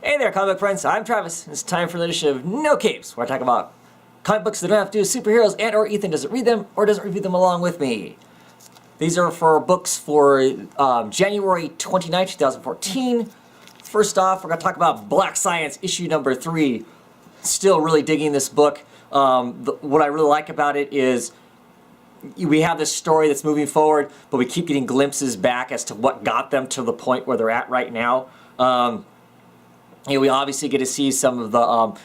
Hey there, comic book friends. I'm Travis. It's time for the edition of No Capes, where I talk about comic books that don't have to do with superheroes, and or Ethan doesn't read them or doesn't review them along with me. These are for books for January 29, 2014. First off, we're going to talk about Black Science, issue number 3. Still really digging this book. What I really like about it is we have this story that's moving forward, but we keep getting glimpses back as to what got them to the point where they're at right now. We obviously get to see some of the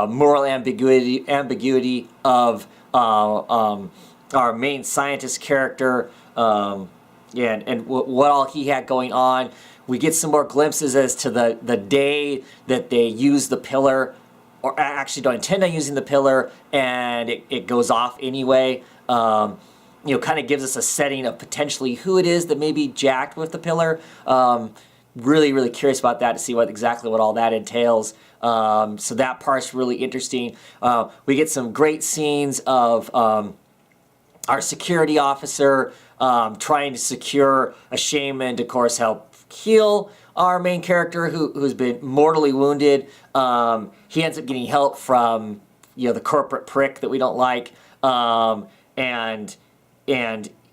moral ambiguity of our main scientist character, and what all he had going on. We get some more glimpses as to the day that they use the pillar, or actually don't intend on using the pillar, and it goes off anyway. Kind of gives us a setting of potentially who it is that may be jacked with the pillar. Really curious about that to see exactly what all that entails. So that part's really interesting. We get some great scenes of our security officer trying to secure a shaman to, of course, help heal our main character who's been mortally wounded. He ends up getting help from the corporate prick that we don't like, and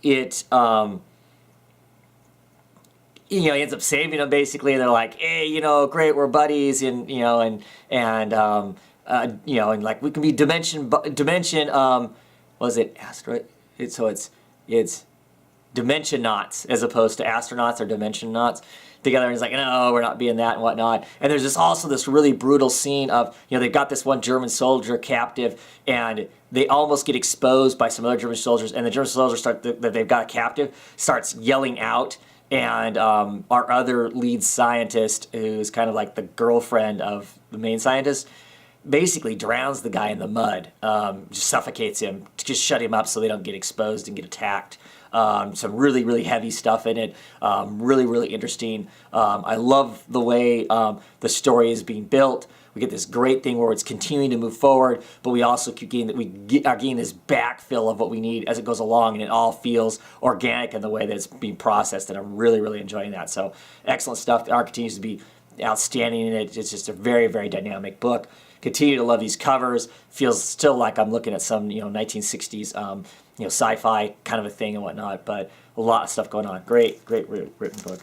it. He ends up saving them basically, and they're like, "Hey, great, we're buddies," and like we can be dimension. Was it asteroid? It's dimension knots as opposed to astronauts or dimension knots together. And he's like, "No, we're not being that," and whatnot. And there's also this really brutal scene of they've got this one German soldier captive, and they almost get exposed by some other German soldiers, and the German soldier that they've got captive starts yelling out. And our other lead scientist, who's kind of like the girlfriend of the main scientist, basically drowns the guy in the mud, just suffocates him, to just shut him up so they don't get exposed and get attacked. Some really heavy stuff in it, really interesting. I love the way the story is being built. We get this great thing where it's continuing to move forward, but we also keep getting are getting this backfill of what we need as it goes along, and it all feels organic in the way that it's being processed, and I'm really enjoying that. So excellent stuff. The art continues to be outstanding in it. It's just a very dynamic book. Continue to love these covers. Feels still like I'm looking at some 1960s sci-fi kind of a thing and whatnot, but a lot of stuff going on. Great written book.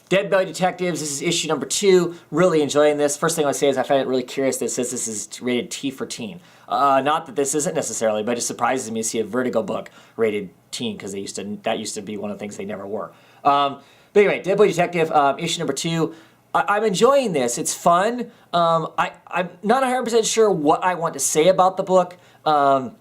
Deadpool Detectives, this is issue number 2. Really enjoying this. First thing I want to say is I find it really curious that it says this is rated T for teen. Not that this isn't necessarily, but it surprises me to see a Vertigo book rated teen, because that used to be one of the things they never were. But anyway, Deadpool Detective, issue number 2. I'm enjoying this. It's fun. I'm not 100% sure what I want to say about the book. I'm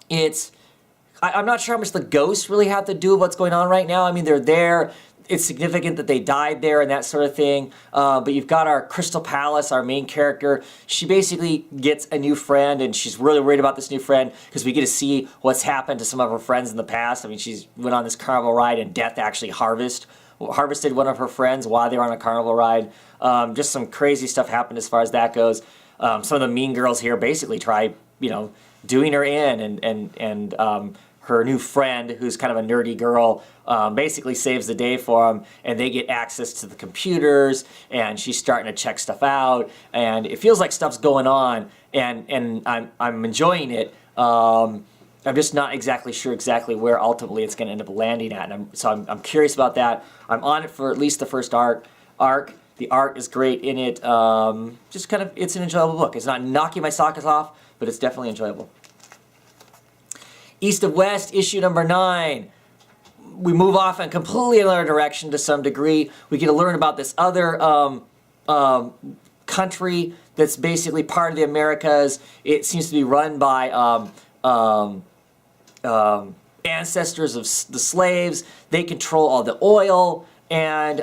not sure how much the ghosts really have to do with what's going on right now. I mean, they're there. It's significant that they died there and that sort of thing. But you've got our Crystal Palace, our main character. She basically gets a new friend, and she's really worried about this new friend because we get to see what's happened to some of her friends in the past. I mean, she's went on this carnival ride, and Death actually harvested one of her friends while they were on a carnival ride. Just some crazy stuff happened as far as that goes. Some of the mean girls here basically try, doing her in, and her new friend, who's kind of a nerdy girl, basically saves the day for them, and they get access to the computers, and she's starting to check stuff out, and it feels like stuff's going on, and I'm enjoying it. I'm just not exactly sure where ultimately it's going to end up landing at, and I'm curious about that. I'm on it for at least the first arc. The art is great in it. Just kind of, it's an enjoyable book. It's not knocking my sockets off, but it's definitely enjoyable. East of West, issue number 9. We move off in completely another direction to some degree. We get to learn about this other country that's basically part of the Americas. It seems to be run by ancestors of the slaves. They control all the oil, and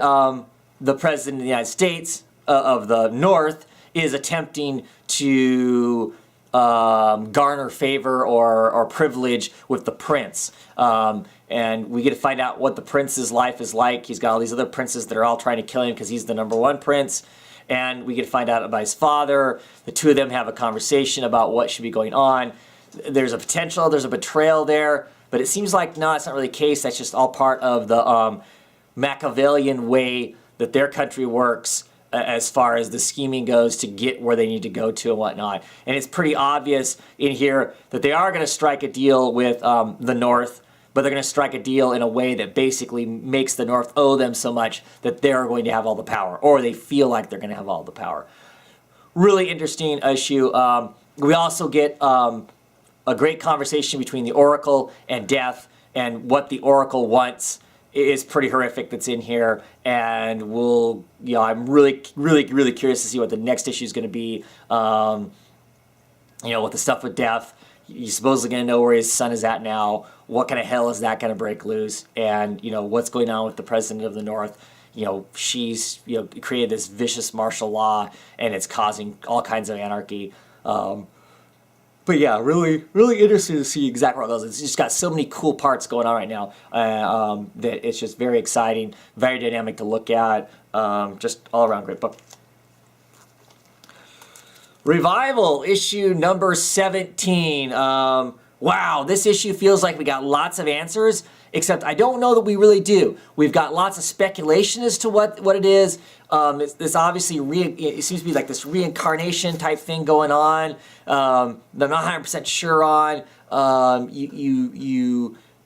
the president of the United States of the North is attempting to garner favor or privilege with the prince. And we get to find out what the prince's life is like. He's got all these other princes that are all trying to kill him because he's the #1 prince. And we get to find out about his father. The two of them have a conversation about what should be going on. There's a potential, there's a betrayal there, but it seems like, no, it's not really the case. That's just all part of the Machiavellian way that their country works. as far as the scheming goes to get where they need to go to and whatnot. And it's pretty obvious in here that they are going to strike a deal with the North, but they're going to strike a deal in a way that basically makes the North owe them so much that they're going to have all the power, or they feel like they're going to have all the power. Really interesting issue. We also get a great conversation between the Oracle and Death, and what the Oracle wants is pretty horrific that's in here. And I'm really curious to see what the next issue is going to be. With the stuff with Death. You're supposedly going to know where his son is at now. What kind of hell is that going to break loose? And, what's going on with the President of the North? She's, created this vicious martial law, and it's causing all kinds of anarchy. But yeah, really interesting to see exactly where it goes. It's just got so many cool parts going on right now that it's just very exciting, very dynamic to look at. Just all around great book. Revival, issue number 17. Wow, this issue feels like we got lots of answers, except I don't know that we really do. We've got lots of speculation as to what it is. It's obviously, it seems to be like this reincarnation type thing going on. I'm not 100% sure on.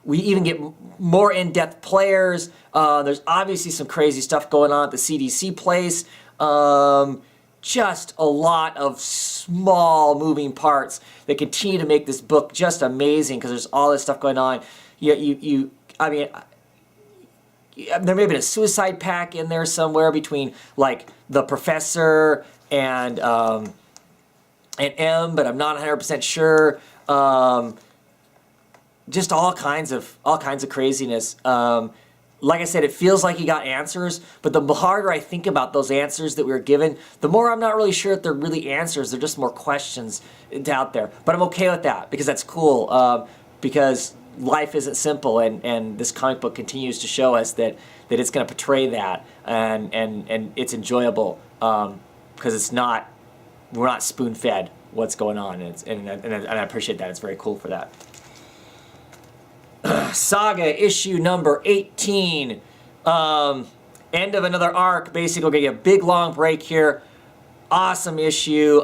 We even get more in-depth players. There's obviously some crazy stuff going on at the CDC place. Just a lot of small moving parts that continue to make this book just amazing because there's all this stuff going on. I mean, there may have been a suicide pact in there somewhere between like the professor and M, but I'm not 100% sure. Just all kinds of craziness. Like I said, it feels like you got answers, but the harder I think about those answers that we were given, the more I'm not really sure if they're really answers. They're just more questions out there. But I'm okay with that because that's cool. Because life isn't simple, and this comic book continues to show us that it's going to portray that, and it's enjoyable because we're not spoon-fed what's going on, and I appreciate that. It's very cool for that. Saga issue number 18. End of another arc. Basically, we're going to get a big long break here. Awesome issue.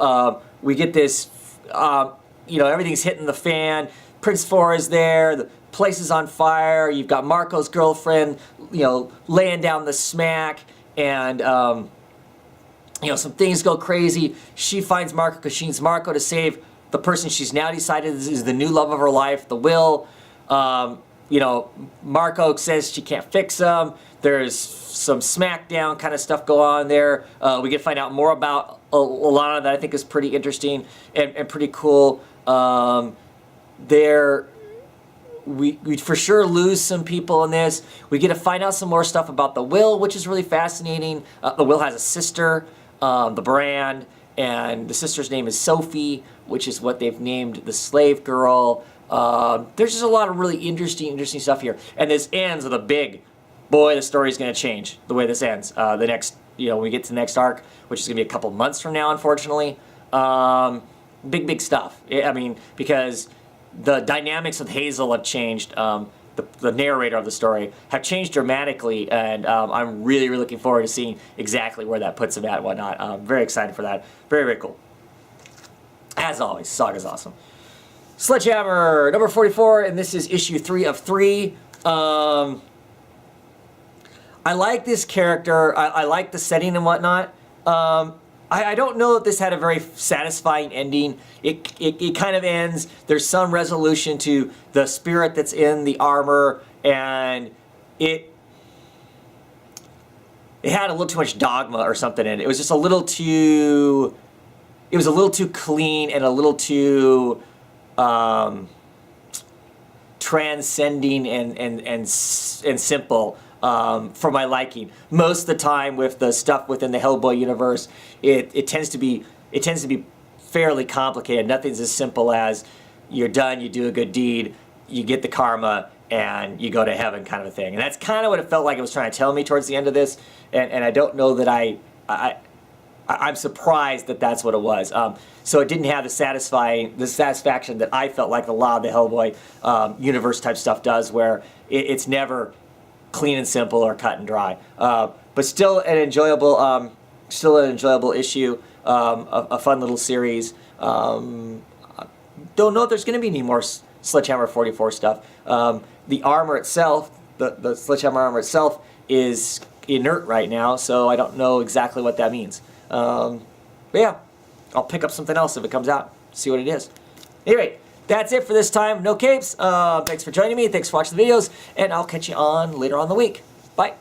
We get this, everything's hitting the fan. Prince 4 is there. The place is on fire. You've got Marco's girlfriend, laying down the smack. And, some things go crazy. She finds Marco because she needs Marco to save the person she's now decided is the new love of her life, the Will. Marco says she can't fix him. There's some smackdown kind of stuff go on there. We get to find out more about Alana that I think is pretty interesting and pretty cool. We for sure lose some people in this. We get to find out some more stuff about the Will, which is really fascinating. The Will has a sister, the Brand, and the sister's name is Sophie, which is what they've named the slave girl. There's just a lot of really interesting stuff here. And this ends with a big, boy, the story's going to change the way this ends. The next, when we get to the next arc, which is going to be a couple months from now, unfortunately. Big stuff. I mean, because the dynamics with Hazel have changed. The narrator of the story have changed dramatically, and I'm really looking forward to seeing exactly where that puts him at and whatnot. I'm very excited for that. Very cool. As always, Saga's awesome. Sledgehammer, number 44, and this is issue 3 of 3. I like this character. I like the setting and whatnot. I don't know if this had a very satisfying ending. It kind of ends. There's some resolution to the spirit that's in the armor, and it had a little too much dogma or something in it. It was just a little too... It was a little too clean and a little too... transcending and simple for my liking. Most of the time with the stuff within the Hellboy universe, it tends to be fairly complicated. Nothing's as simple as you're done, you do a good deed, you get the karma, and you go to heaven kind of a thing. And that's kind of what it felt like it was trying to tell me towards the end of this. And I don't know that I'm surprised that that's what it was. So it didn't have the satisfaction that I felt like a lot of the Hellboy universe type stuff does, where it's never clean and simple or cut and dry. But still an enjoyable still an enjoyable issue, a fun little series. Don't know if there's going to be any more Sledgehammer 44 stuff. The armor itself, the Sledgehammer armor itself, is inert right now, so I don't know exactly what that means. But yeah, I'll pick up something else if it comes out, see what it is. Anyway, that's it for this time. No capes. Thanks for joining me. Thanks for watching the videos, and I'll catch you on later on in the week. Bye.